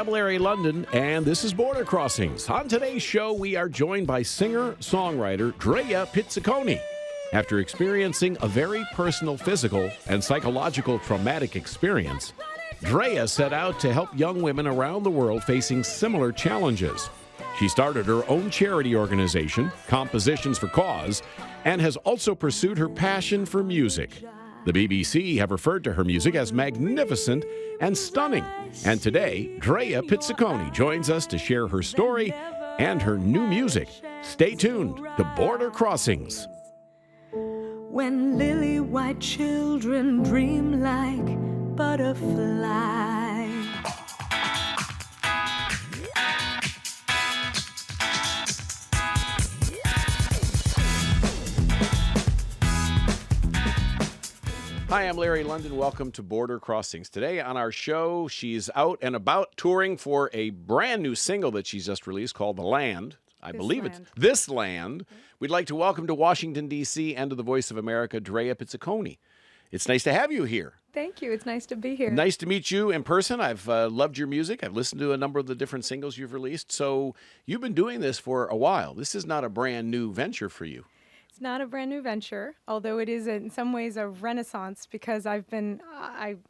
I'm Larry London, and this is Border Crossings. On today's show, we are joined by singer-songwriter Drea Pizziconi. After experiencing a very personal physical and psychological traumatic experience, Drea set out to help young women around the world facing similar challenges. She started her own charity organization, Compositions for Cause, and has also pursued her passion for music. The BBC have referred to her music as magnificent and stunning. And today, Drea Pizziconi joins us to share her story and her new music. Stay tuned to Border Crossings. When lily-white children dream like butterflies. Hi, I'm Larry London. Welcome to Border Crossings. Today on our show, she's out and about touring for a brand new single that she's just released called The Land. I believe it's This Land. We'd like to welcome to Washington, D.C. and to the Voice of America, Drea Pizziconi. It's nice to have you here. Thank you. It's nice to be here. Nice to meet you in person. I've loved your music. I've listened to a number of the different singles you've released. So you've been doing this for a while. This is not a brand new venture for you. It's not a brand new venture, although it is in some ways a renaissance because I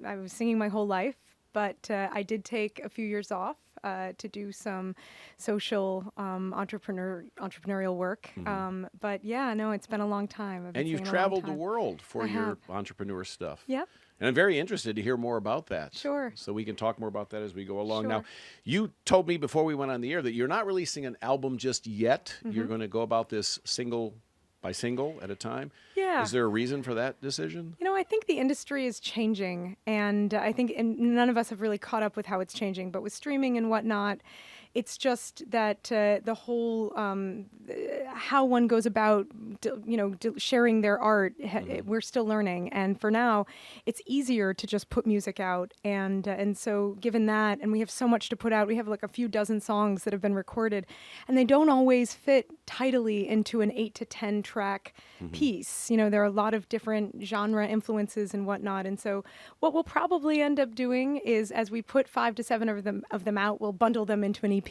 was singing my whole life, but I did take a few years off to do some social entrepreneurial work. Mm-hmm. But yeah, no, it's been a long time. And you've traveled the world for your entrepreneur stuff. Yep. And I'm very interested to hear more about that. Sure. So we can talk more about that as we go along. Sure. Now, you told me before we went on the air that you're not releasing an album just yet. Mm-hmm. You're going to go about this single by single at a time. Yeah. Is there a reason for that decision? You know, I think the industry is changing, and I think none of us have really caught up with how it's changing. But with streaming and whatnot, it's just that the whole how one goes about, sharing their art. We're still learning, and for now, it's easier to just put music out. And so, given that, and we have so much to put out, we have like a few dozen songs that have been recorded, and they don't always fit tidily into an 8 to 10 track piece. You know, there are a lot of different genre influences and whatnot. And so, what we'll probably end up doing is, as we put 5 to 7 of them out, we'll bundle them into an EP.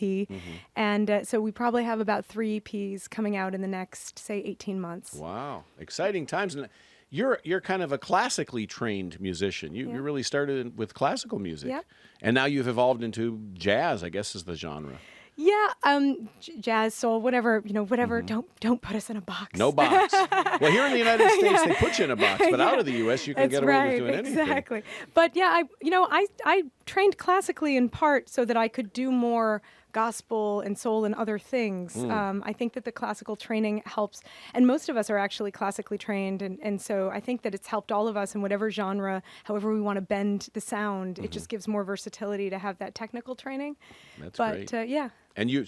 And so we probably have about 3 EPs coming out in the next, say, 18 months. Wow. Exciting times. And you're kind of a classically trained musician. You really started with classical music. Yep. And now you've evolved into jazz, I guess is the genre. Yeah, jazz, soul, whatever. Don't put us in a box. No box. Well, here in the United States, they put you in a box, but out of the U.S., you can get away with doing anything. Exactly. But yeah, I trained classically in part so that I could do more gospel and soul and other things. I think that the classical training helps, and most of us are actually classically trained, and so I think that it's helped all of us in whatever genre, however we want to bend the sound. It just gives more versatility to have that technical training. That's great. Yeah. And you,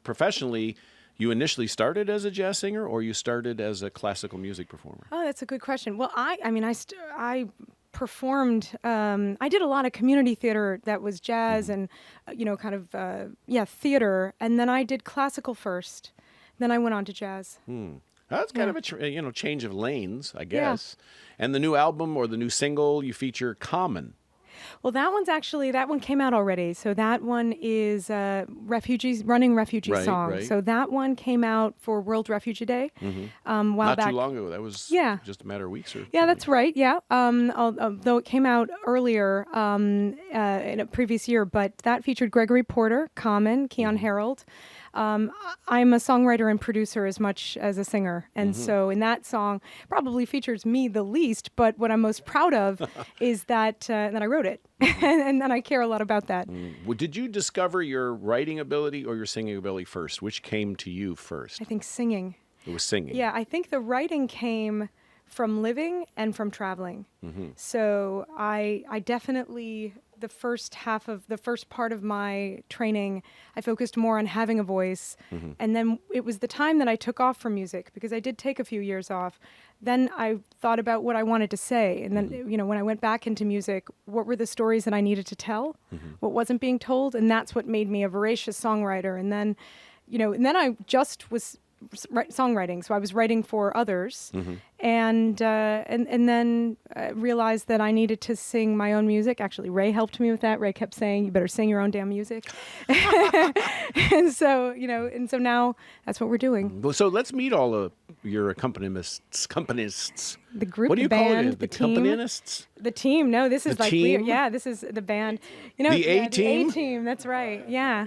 professionally, you initially started as a jazz singer, or you started as a classical music performer? Oh, that's a good question. Well, I performed. I did a lot of community theater that was jazz and, theater. And then I did classical first. Then I went on to jazz. That's kind of a change of lanes, I guess. Yeah. And the new album or the new single, you feature Common. Well, that one came out already. So that one is running refugee song. Right. So that one came out for World Refugee Day. Not too long ago. That was just a matter of weeks. That's right. Yeah. Although it came out earlier in a previous year, but that featured Gregory Porter, Common, Keon Harold. I'm a songwriter and producer as much as a singer. And so in that song, probably features me the least, but what I'm most proud of is that I wrote it. And then I care a lot about that. Well, did you discover your writing ability or your singing ability first? Which came to you first? I think singing. It was singing. Yeah, I think the writing came from living and from traveling. So I definitely, the first part of my training, I focused more on having a voice. And then it was the time that I took off from music, because I did take a few years off. Then I thought about what I wanted to say. And then, when I went back into music, what were the stories that I needed to tell? What wasn't being told? And that's what made me a voracious songwriter. And then, and then I just was songwriting. So I was writing for others, Mm-hmm. and then realized that I needed to sing my own music. Actually, Ray helped me with that. Ray kept saying, "You better sing your own damn music," and so now that's what we're doing. Well, so let's meet all of your accompanists. The group, What do the you call band, it? the The team. accompanists? The team. No, this is The like team? this is the band. The yeah, A-team? The A-team. That's right. Yeah.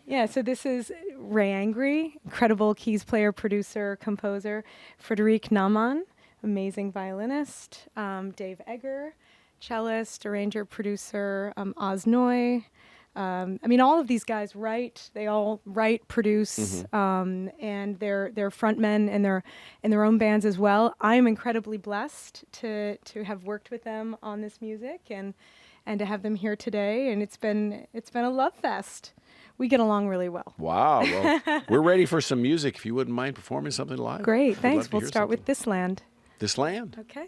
Yeah, so this is Ray Angry, incredible keys player, producer, composer. Frederic Naumann, amazing violinist. Dave Egger, cellist, arranger, producer. Oz Noy. All of these guys write. They all write, produce, and they're frontmen in their own bands as well. I am incredibly blessed to have worked with them on this music and to have them here today. And it's been a love fest. We get along really well. Wow. Well, we're ready for some music. If you wouldn't mind performing something live. Great, We'd love thanks. to We'll hear start with something. This Land. This Land. Okay.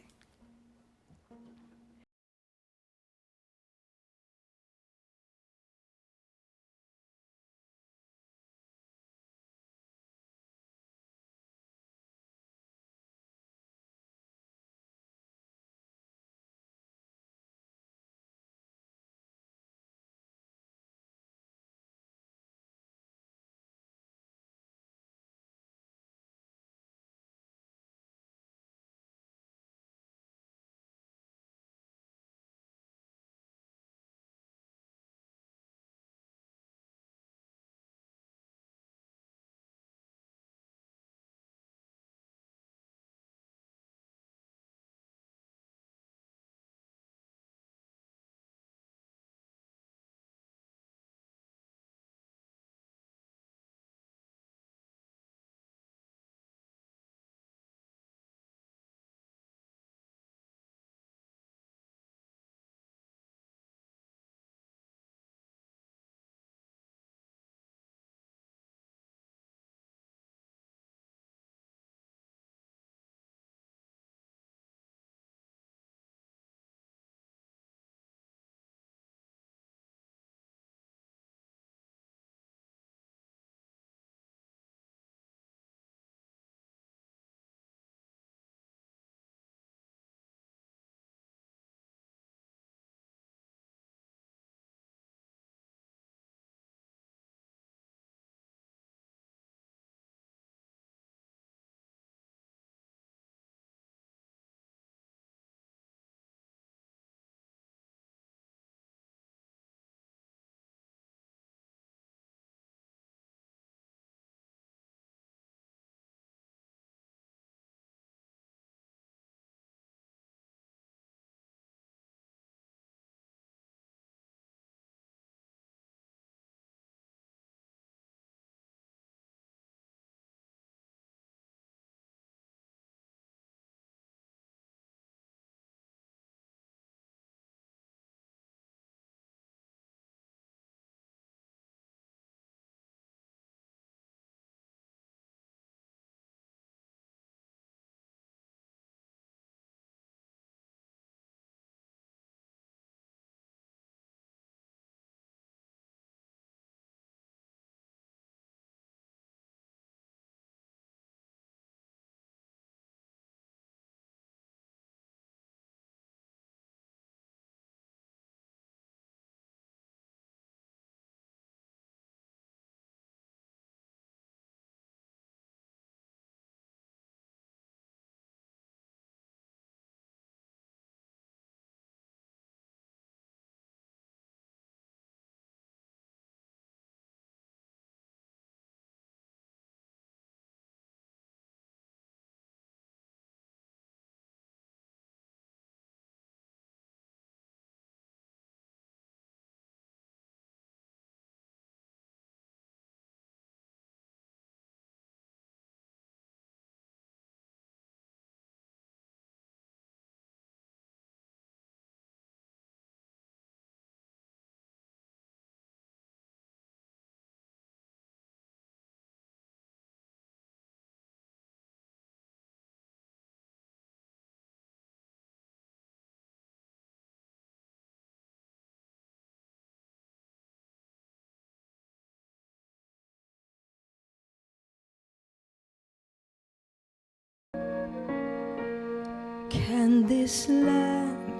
Can this land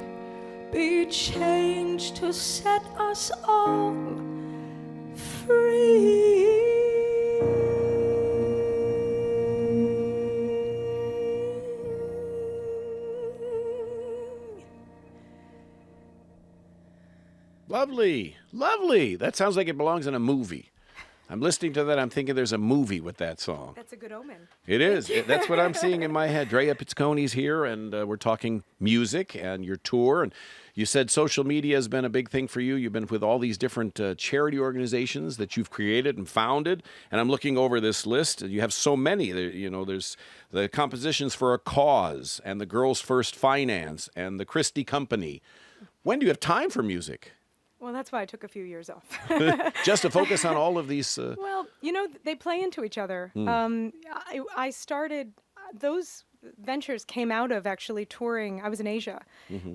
be changed to set us all free? Lovely, lovely. That sounds like it belongs in a movie. I'm listening to that. I'm thinking there's a movie with that song. That's a good omen. It is. That's what I'm seeing in my head. Drea Pizziconi's here, and we're talking music and your tour. And you said social media has been a big thing for you. You've been with all these different charity organizations that you've created and founded. And I'm looking over this list. You have so many. There's the Compositions for a Cause, and the Girls First Finance, and the Christie Company. When do you have time for music? Well, that's why I took a few years off. Just to focus on all of these. Well, they play into each other. I started, those ventures came out of actually touring. I was in Asia,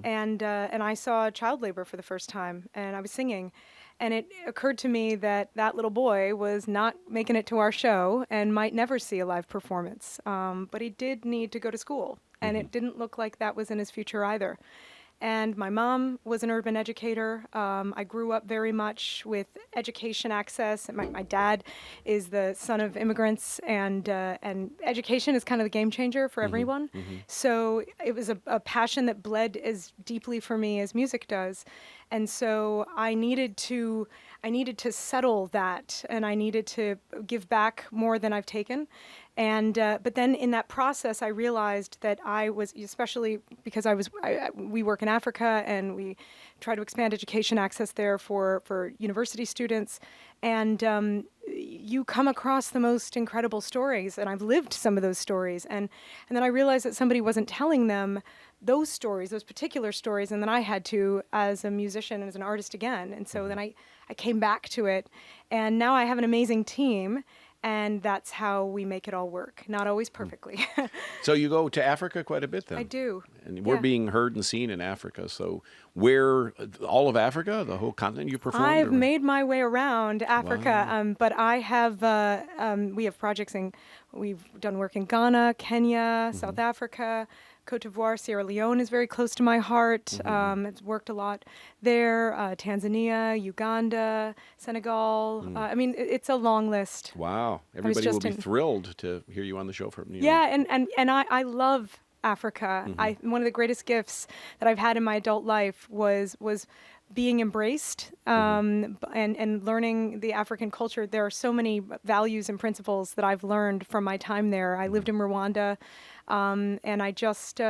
and I saw child labor for the first time, and I was singing. And it occurred to me that that little boy was not making it to our show and might never see a live performance. But he did need to go to school, and it didn't look like that was in his future either. And my mom was an urban educator. I grew up very much with education access. My dad is the son of immigrants, and education is kind of the game changer for everyone. So it was a passion that bled as deeply for me as music does. And so I needed to settle that, and I needed to give back more than I've taken. And but then in that process, I realized that I was, especially because we work in Africa and we try to expand education access there for university students. And you come across the most incredible stories, and I've lived some of those stories. And then I realized that somebody wasn't telling them those stories, those particular stories, and then I had to, as a musician and as an artist again. And so then I came back to it, and now I have an amazing team, and that's how we make it all work. Not always perfectly. So you go to Africa quite a bit then? I do. And we're being heard and seen in Africa. So where, all of Africa, the whole continent you performed? I've made my way around Africa, but I have, we have projects we've done work in Ghana, Kenya, South Africa, Cote d'Ivoire, Sierra Leone is very close to my heart. I've worked a lot there. Tanzania, Uganda, Senegal. I mean, it's a long list. Wow. Everybody will be thrilled to hear you on the show. And I love Africa. One of the greatest gifts that I've had in my adult life was being embraced and learning the African culture. There are so many values and principles that I've learned from my time there. I lived in Rwanda, and I just,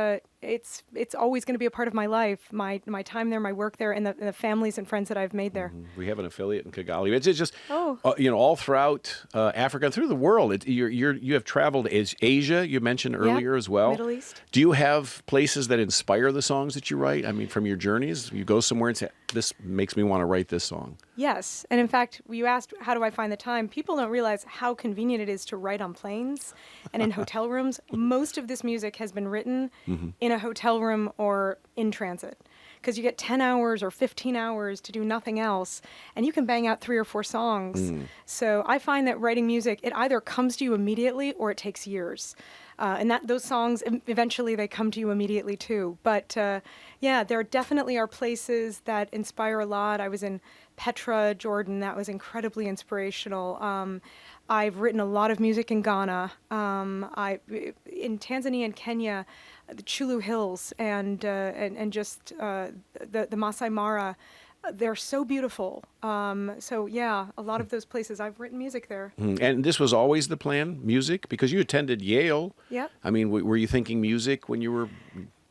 it's always going to be a part of my life, my time there, my work there, and the families and friends that I've made there. We have an affiliate in Kigali. It's just, all throughout Africa and through the world. You have traveled Asia, you mentioned earlier as well. Middle East. Do you have places that inspire the songs that you write? I mean, from your journeys, you go somewhere and say, this makes me want to write this song. Yes. And in fact, you asked, how do I find the time? People don't realize how convenient it is to write on planes and in hotel rooms. Most of this music has been written in a hotel room or in transit, because you get 10 hours or 15 hours to do nothing else, and you can bang out 3 or 4 songs. So I find that writing music, it either comes to you immediately or it takes years. And those songs, eventually they come to you immediately too. But there definitely are places that inspire a lot. I was in Petra, Jordan. That was incredibly inspirational. I've written a lot of music in Ghana. In Tanzania and Kenya, the Chulu Hills and just the Masai Mara. They're so beautiful. A lot of those places, I've written music there. And this was always the plan, music? Because you attended Yale. Yeah. I mean, were you thinking music when you were,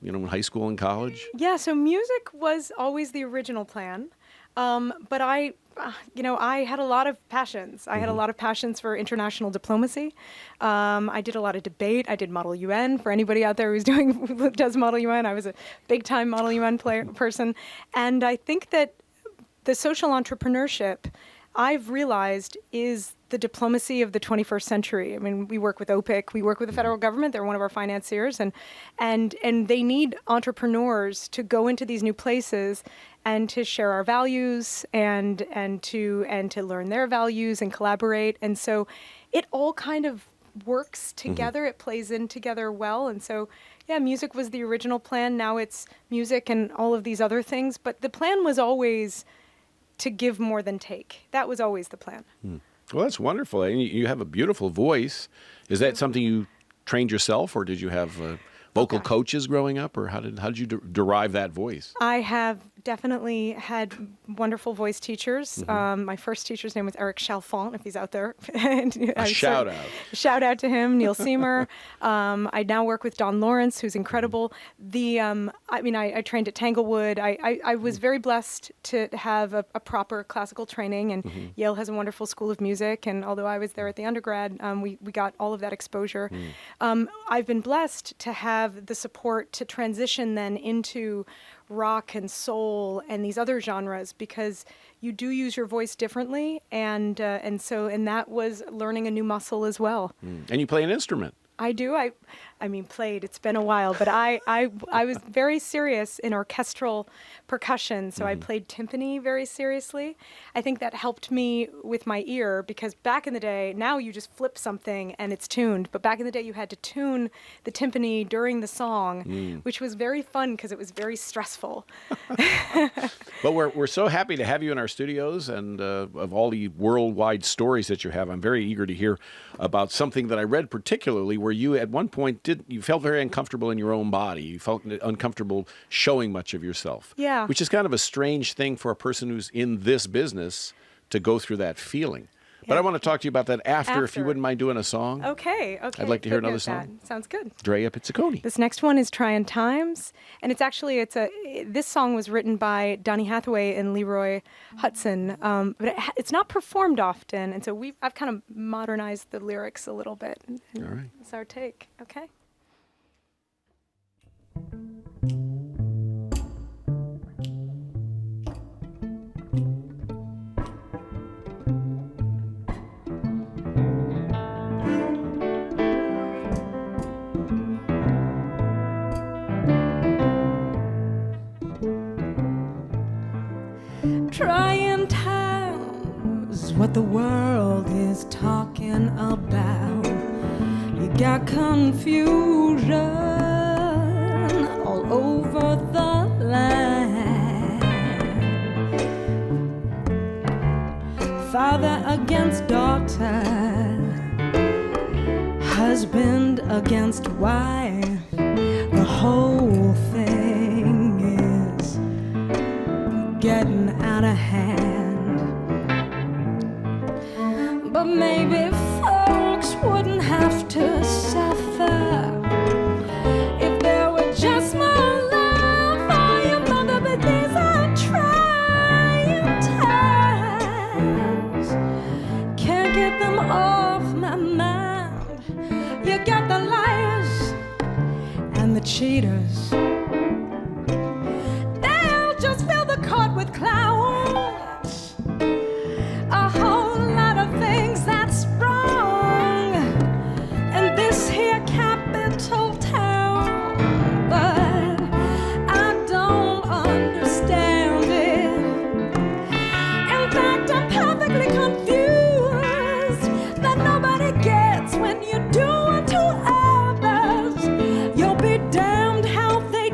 in high school and college? Yeah, so music was always the original plan. But I had a lot of passions. I had a lot of passions for international diplomacy. I did a lot of debate. I did Model UN. For anybody out there who does Model UN, I was a big-time Model UN person. And I think that the social entrepreneurship, I've realized, is the diplomacy of the 21st century. I mean, we work with OPIC, we work with the federal government, they're one of our financiers, and they need entrepreneurs to go into these new places and to share our values and to learn their values and collaborate. And so it all kind of works together. It plays in together well. And so, yeah, music was the original plan. Now it's music and all of these other things. But the plan was always to give more than take. That was always the plan. Well, that's wonderful. And you have a beautiful voice. Is that something you trained yourself, or did you have vocal coaches growing up, or how did you derive that voice? I have definitely had wonderful voice teachers. My first teacher's name was Eric Chalfant, if he's out there. Shout out. Shout out to him, Neil Seymour. I now work with Don Lawrence, who's incredible. I trained at Tanglewood. I was very blessed to have a proper classical training, and Yale has a wonderful school of music. And although I was there at the undergrad, we got all of that exposure. I've been blessed to have the support to transition then into rock and soul and these other genres, because you do use your voice differently, and that was learning a new muscle as well. And you play an instrument. I do. I mean, played. It's been a while, but I was very serious in orchestral percussion, so I played timpani very seriously. I think that helped me with my ear, because back in the day, now you just flip something and it's tuned, but back in the day you had to tune the timpani during the song, which was very fun because it was very stressful. But we're so happy to have you in our studios, and of all the worldwide stories that you have, I'm very eager to hear about something that I read particularly where you at one point you felt very uncomfortable in your own body. You felt uncomfortable showing much of yourself. Yeah. Which is kind of a strange thing for a person who's in this business to go through that feeling. But I want to talk to you about that after, if you wouldn't mind doing a song. Okay. I'd like to hear another song. Sounds good. Drea Pizziconi. This next one is Tryin' Times, and this song was written by Donny Hathaway and Leroy Hudson, but it's not performed often, and so I've kind of modernized the lyrics a little bit. All right. It's our take. Okay. Trying times, what the world is talking about. You got confusion all over the land. Father against daughter, husband against wife. The whole thing is getting out of hand. But maybe folks wouldn't have to suffer if there were just more love for your mother. But these are trying times, can't get them off my mind. You got the liars and the cheaters, they'll just fill the court with clowns. A whole lot of things that's wrong in this here capital town, but I don't understand it. In fact, I'm perfectly confused that nobody gets when you do unto others. You'll be damned how they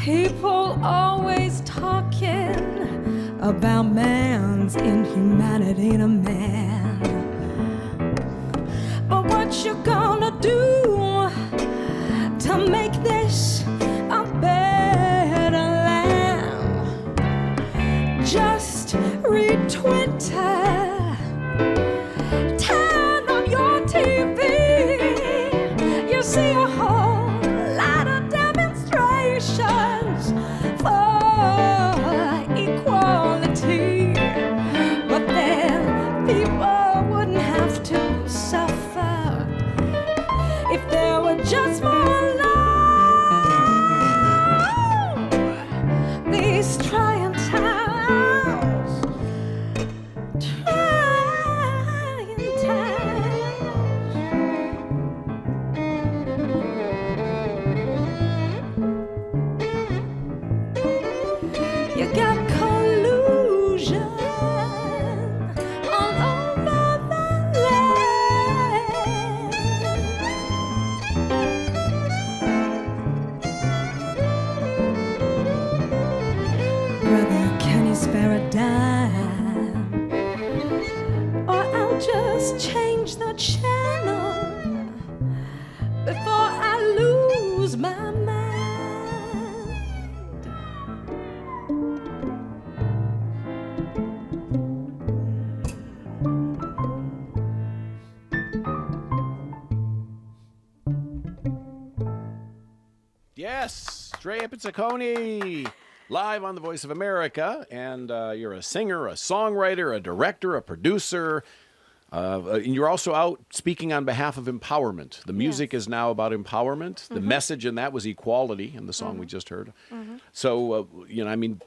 People always talking about man's inhumanity in a man. But what you gonna do to make this a better land? Just read Twitter, turn on your TV, you see a whole lot of demonstrations for equality. But then people wouldn't have to suffer if there were just more love. These trying times, trying times. You got collusion all over the land. Brother, can you spare a dime? Or I'll just change the channel before I lose my mind. Yes, Drea Pizziconi, live on the Voice of America, and you're a singer, a songwriter, a director, a producer, and you're also out speaking on behalf of empowerment. The music is now about empowerment. The message in that was equality in the song we just heard. So, I mean,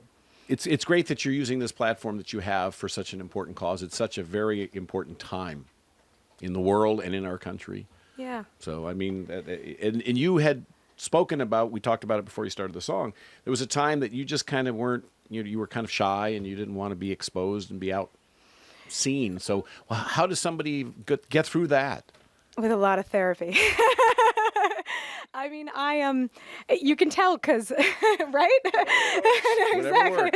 it's great that you're using this platform that you have for such an important cause. It's such a very important time in the world and in our country. Yeah. So, I mean, and you had spoken about, we talked about it before you started the song, there was a time that you just kind of weren't, you were kind of shy and you didn't want to be exposed and be out seen. So how does somebody get through that? With a lot of therapy. I mean, you can tell because, right? Exactly.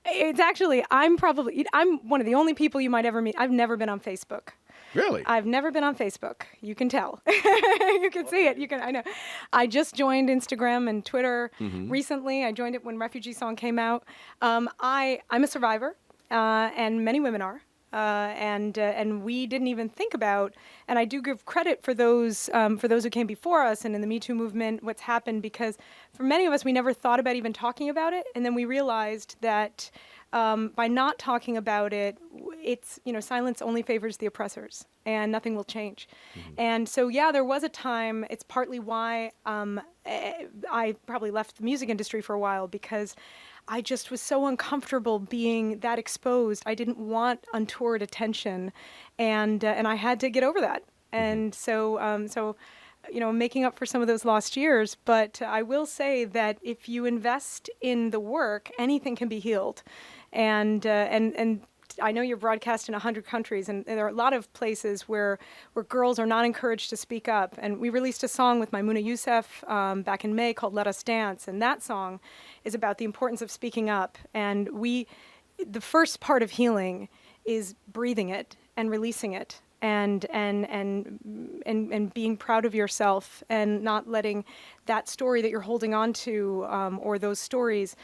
It's actually, I'm one of the only people you might ever meet. I've never been on Facebook. Really? I've never been on Facebook. You can tell. You can see it. I know. I just joined Instagram and Twitter recently. I joined it when Refugee Song came out. I'm a survivor, and many women are. And we didn't even think about, and I do give credit for those who came before us and in the Me Too movement, what's happened, because for many of us, we never thought about even talking about it. And then we realized that by not talking about it, it's, silence only favors the oppressors and nothing will change. And so, yeah, there was a time, it's partly why I probably left the music industry for a while, because I just was so uncomfortable being that exposed. I didn't want untoward attention, and I had to get over that. And so making up for some of those lost years. But I will say that if you invest in the work, anything can be healed. And I know you're broadcast in 100 countries, and there are a lot of places where girls are not encouraged to speak up. And we released a song with Maimouna Yussef back in May called "Let Us Dance," and that song is about the importance of speaking up. And the first part of healing is breathing it and releasing it, and being proud of yourself, and not letting that story that you're holding on to or those stories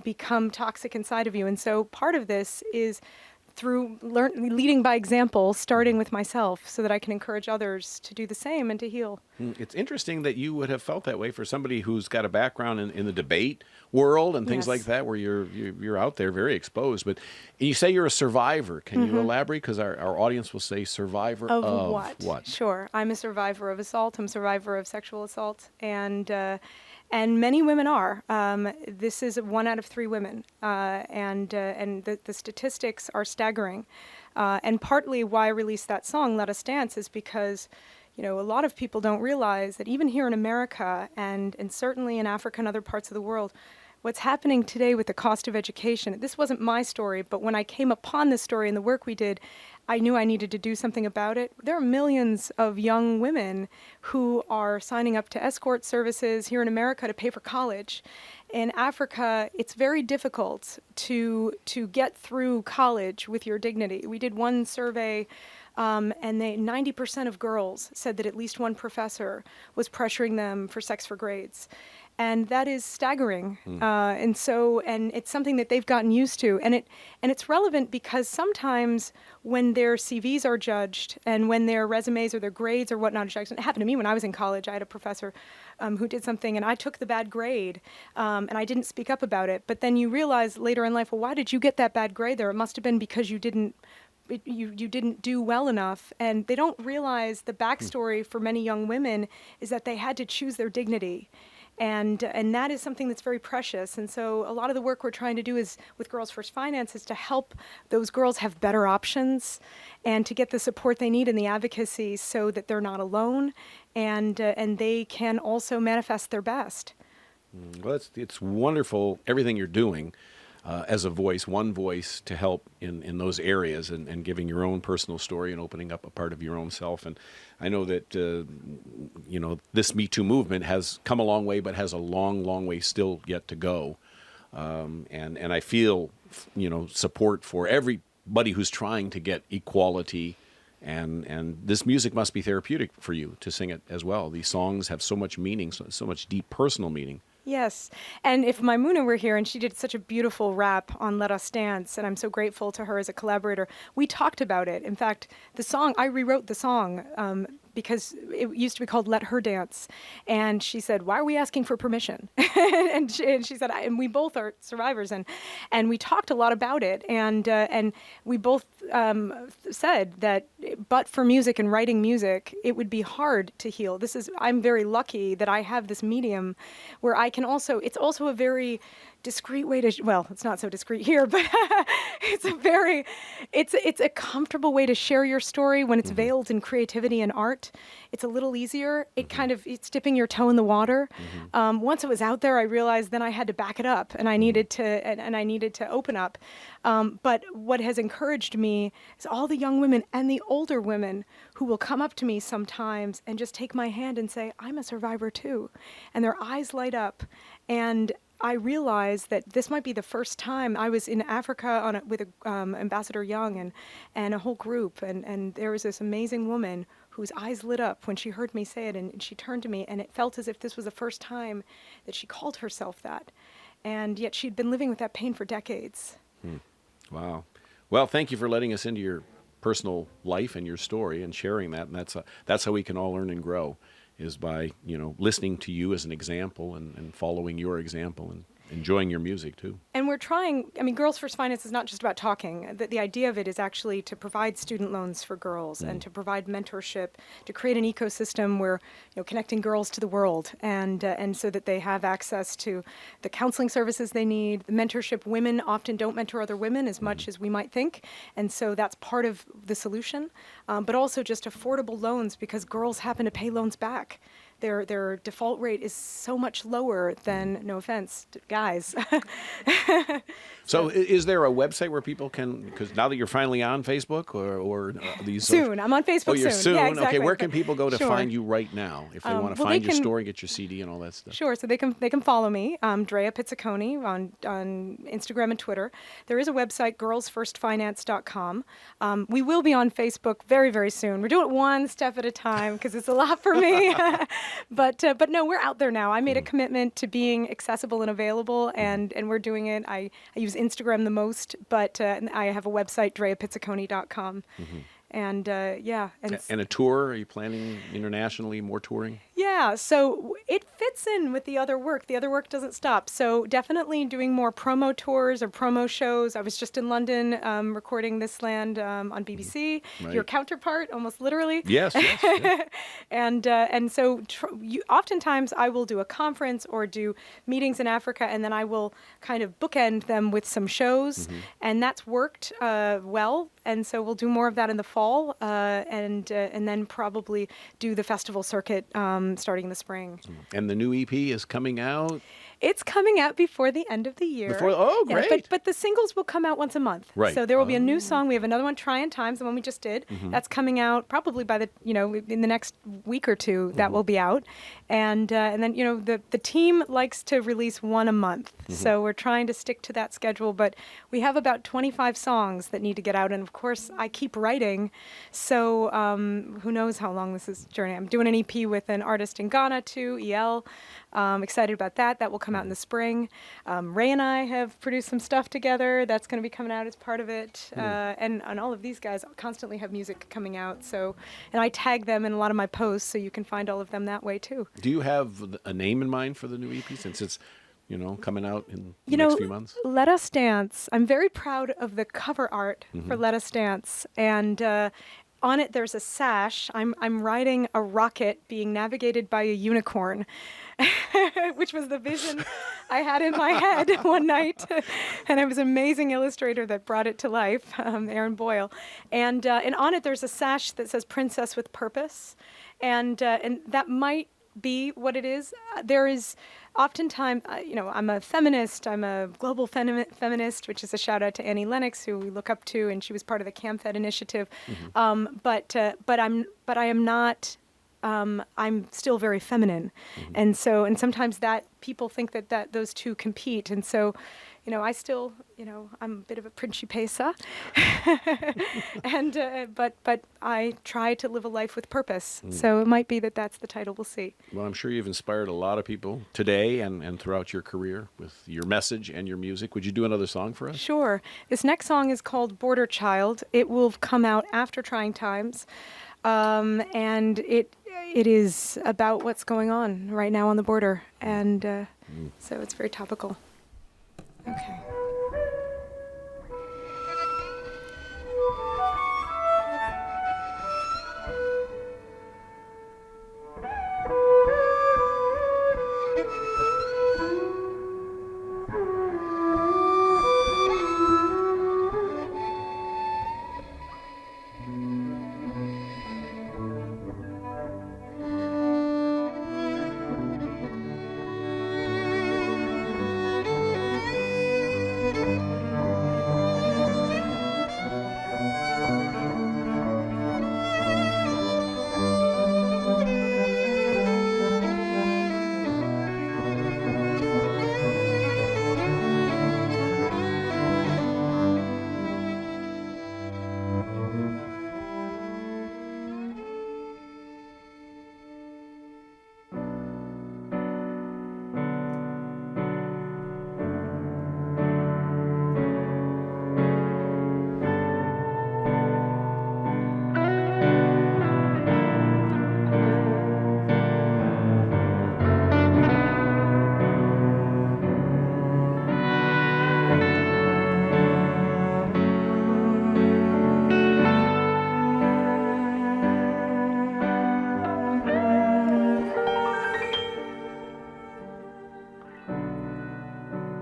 become toxic inside of you. And so part of this is through leading by example, starting with myself, so that I can encourage others to do the same and to heal. It's interesting that you would have felt that way for somebody who's got a background in the debate world and things like that, where you're out there very exposed. But you say you're a survivor. Can you elaborate? Because our audience will say survivor of what? Sure. I'm a survivor of assault. I'm a survivor of sexual assault. And many women are. This is 1 out of 3 women, and the statistics are staggering. And partly why I released that song, "Let Us Dance," is because, a lot of people don't realize that even here in America and certainly in Africa and other parts of the world, what's happening today with the cost of education. This wasn't my story, but when I came upon this story and the work we did, I knew I needed to do something about it. There are millions of young women who are signing up to escort services here in America to pay for college. In Africa, it's very difficult to get through college with your dignity. We did one survey, and 90% of girls said that at least one professor was pressuring them for sex for grades. And that is staggering. And it's something that they've gotten used to. And it's relevant because sometimes when their CVs are judged and when their resumes or their grades or whatnot are judged, it happened to me when I was in college. I had a professor who did something and I took the bad grade and I didn't speak up about it. But then you realize later in life, well, why did you get that bad grade there? It must have been because you didn't do well enough. And they don't realize the backstory for many young women is that they had to choose their dignity. And that is something that's very precious. And so a lot of the work we're trying to do is with Girls First Finance is to help those girls have better options and to get the support they need and the advocacy so that they're not alone and they can also manifest their best. Well, it's wonderful, everything you're doing as a voice, one voice to help in those areas and giving your own personal story and opening up a part of your own self. And I know that, this Me Too movement has come a long way, but has a long, long way still yet to go. And I feel, support for everybody who's trying to get equality. And this music must be therapeutic for you to sing it as well. These songs have so much meaning, so much deep personal meaning. Yes. And if Maimouna were here, and she did such a beautiful rap on Let Us Dance, and I'm so grateful to her as a collaborator, we talked about it. In fact, I rewrote the song because it used to be called Let Her Dance. And she said, why are we asking for permission? and she said, and we both are survivors. And we talked a lot about it. And we both said that, but for music and writing music, it would be hard to heal. I'm very lucky that I have this medium where I can it's also a very discreet way to, well, it's not so discreet here, but it's a comfortable way to share your story when it's veiled in creativity and art. It's a little easier. It's dipping your toe in the water. Once it was out there, I realized then I had to back it up and I needed to open up. But what has encouraged me is all the young women and the older women who will come up to me sometimes and just take my hand and say, I'm a survivor too. And their eyes light up. And I realized that this might be the first time I was in Africa with Ambassador Young and a whole group. And there was this amazing woman whose eyes lit up when she heard me say it. And she turned to me and it felt as if this was the first time that she called herself that. And yet she'd been living with that pain for decades. Wow. Well, thank you for letting us into your personal life and your story and sharing that. And that's how we can all learn and grow, is by, listening to you as an example and following your example and enjoying your music too. And we're trying, Girls First Finance is not just about talking. The idea of it is actually to provide student loans for girls and to provide mentorship, to create an ecosystem where, connecting girls to the world and so that they have access to the counseling services they need, the mentorship. Women often don't mentor other women as much as we might think. And so that's part of the solution, but also just affordable loans because girls happen to pay loans back. Their default rate is so much lower than, no offense, guys. So is there a website where people can, because now that you're finally on Facebook or these... Soon. I'm on Facebook soon. Oh, you're soon. Yeah, exactly. Okay, where can people go to Sure. find you right now if they want to find your story, get your CD and all that stuff? Sure. So they can follow me, Drea Pizziconi, on Instagram and Twitter. There is a website, girlsfirstfinance.com. We will be on Facebook very, very soon. We're doing it one step at a time because it's a lot for me. But no, we're out there now. I made a commitment to being accessible and available, and we're doing it. I use Instagram the most, but I have a website, dreapizziconi.com. And And a tour? Are you planning internationally, more touring? Yeah, so it fits in with the other work. The other work doesn't stop. So definitely doing more promo tours or promo shows. I was just in London recording This Land on BBC. Right. Your counterpart, almost literally. Yes. Yeah. And so oftentimes I will do a conference or do meetings in Africa, and then I will kind of bookend them with some shows, and that's worked well. And so we'll do more of that in the fall, and then probably do the festival circuit starting in the spring. And the new EP is coming out? It's coming out before the end of the year. Oh, Yeah, great. but the singles will come out once a month. Right. So there will be a new song. We have another one, Tryin' Times, the one we just did. That's coming out probably by in the next week or two. That will be out, and then the team likes to release one a month. So we're trying to stick to that schedule. But we have about 25 songs that need to get out, and of course I keep writing. So who knows how long this is journey. I'm doing an EP with an artist in Ghana too, EL. Excited about that. That will come out in the spring. Ray and I have produced some stuff together. That's going to be coming out as part of it. And all of these guys constantly have music coming out. So, and I tag them in a lot of my posts, so you can find all of them that way too. Do you have a name in mind for the new EP since it's coming out in the next few months? Let Us Dance. I'm very proud of the cover art for Let Us Dance. And on it, there's a sash. I'm riding a rocket being navigated by a unicorn, which was the vision I had in my head one night. And it was an amazing illustrator that brought it to life, Aaron Boyle. And on it, there's a sash that says Princess with Purpose. And that might be what it is. There is oftentimes, I'm a feminist. I'm a global feminist, which is a shout out to Annie Lennox, who we look up to, and she was part of the CAMFED initiative. But I am not. I'm still very feminine, and sometimes that people think that those two compete, and so. I still, I'm a bit of a principessa, and but I try to live a life with purpose. So it might be that's the title. We'll see. Well, I'm sure you've inspired a lot of people today and throughout your career with your message and your music. Would you do another song for us? Sure. This next song is called Border Child. It will come out after Trying Times, and it is about what's going on right now on the border, and so it's very topical. Okay.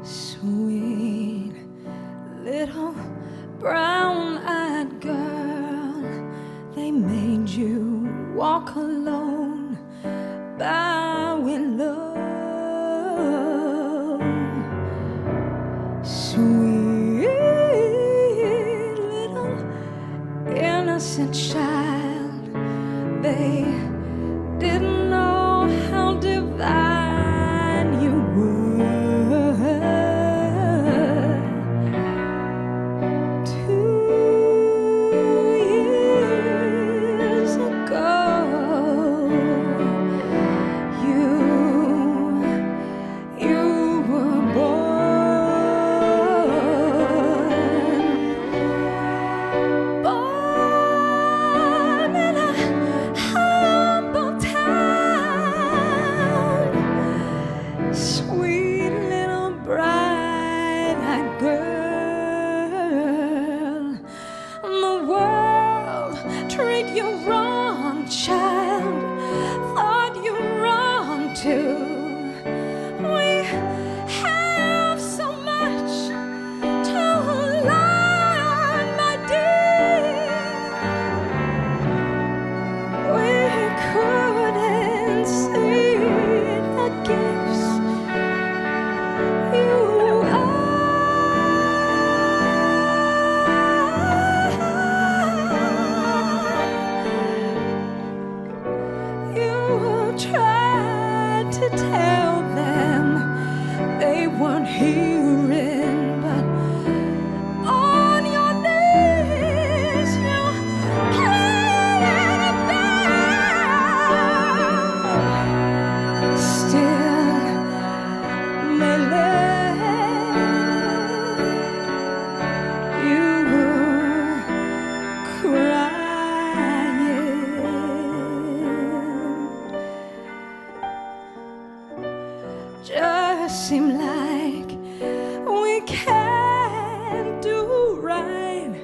Sweet little brown-eyed girl, they made you walk alone by willow. Sweet little innocent child, they didn't know how divine you were. 2 years ago, you were born in a humble town. Sweet little bright-eyed girl, the world treat you wrong, child, thought you wrong too. We have so much to learn, my dear. We couldn't see the gifts seem like we can't do right.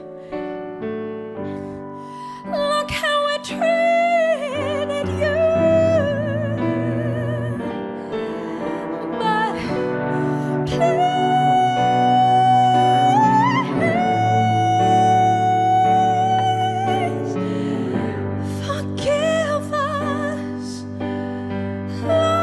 Look how we treated you, but please forgive us, Lord.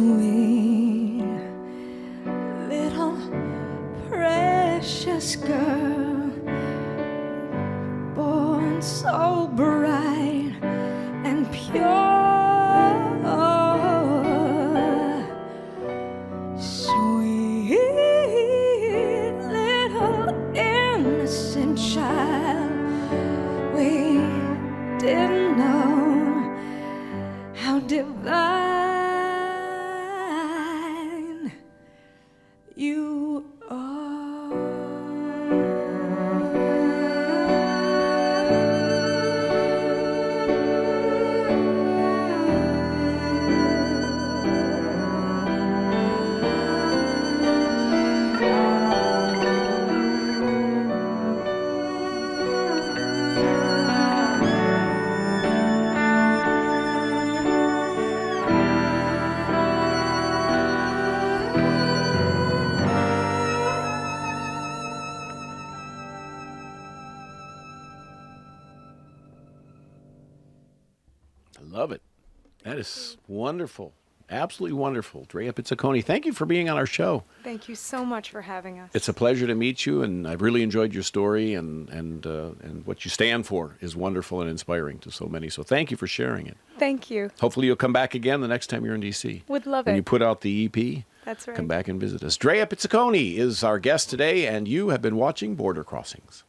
Sweet little precious girl, born so bright and pure. Sweet little innocent child, we didn't know how divine you I love it. That is wonderful. Absolutely wonderful. Drea Pizziconi, thank you for being on our show. Thank you so much for having us. It's a pleasure to meet you, and I've really enjoyed your story, and what you stand for is wonderful and inspiring to so many. So thank you for sharing it. Thank you. Hopefully you'll come back again the next time you're in D.C. Would love When it. you put out the EP, That's right. come back and visit us. Drea Pizziconi is our guest today, and you have been watching Border Crossings.